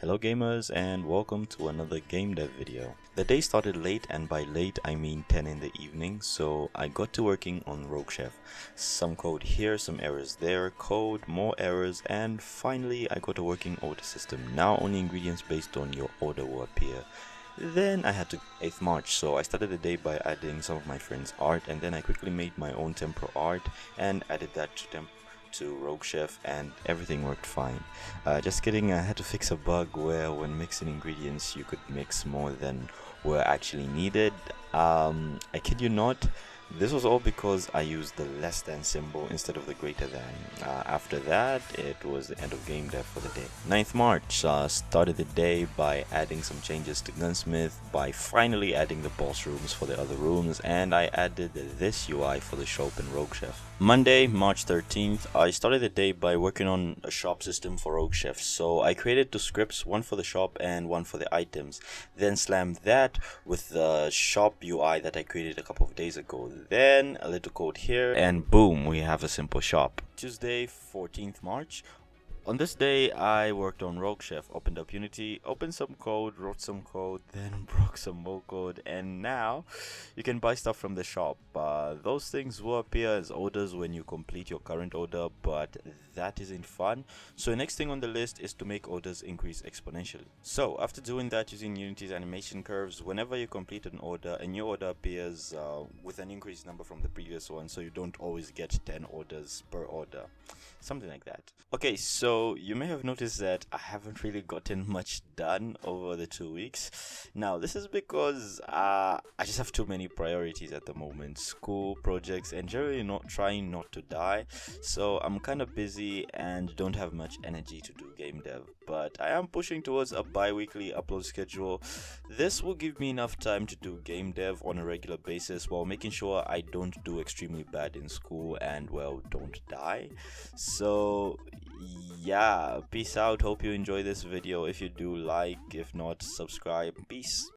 Hello gamers and welcome to another game dev video. The day started late, and by late I mean 10 in the evening, so I got to working on Rouge. Some code here, some errors there, code, more errors, and finally I got a working order system. Now only ingredients based on your order will appear. Then I had to 8th March, so I started the day by adding some of my friends' art, and then I quickly made my own tempo art and added that to Rouge, and everything worked fine. Just kidding, I had to fix a bug where when mixing ingredients you could mix more than were actually needed. I kid you not, this was all because I used the less than symbol instead of the greater than. After that, it was the end of game dev for the day. 9th March started the day by adding some changes to GunSmith, by finally adding the boss rooms for the other rooms, and I added this UI for the shop in Rouge. Monday, March 13th, I started the day by working on a shop system for Rouge. So I created two scripts, one for the shop and one for the items, then slammed that with the shop UI that I created a couple of days ago. Then a little code here, and boom, we have a simple shop. Tuesday, 14th March. On this day, I worked on Rouge, opened up Unity, opened some code, wrote some code, then broke some more code, and now you can buy stuff from the shop. Those things will appear as orders when you complete your current order, but that isn't fun. So the next thing on the list is to make orders increase exponentially. So after doing that using Unity's animation curves, whenever you complete an order, a new order appears with an increased number from the previous one, so you don't always get 10 orders per order. Something like that. Okay, so you may have noticed that I haven't really gotten much done over the 2 weeks. Now, this is because I just have too many priorities at the moment. School, projects, and generally not trying not to die. So I'm kind of busy and don't have much energy to do game dev. But I am pushing towards a bi-weekly upload schedule. This will give me enough time to do game dev on a regular basis while making sure I don't do extremely bad in school and, well, don't die. So yeah, peace out. Hope you enjoy this video. If you do, like; if not, subscribe. Peace.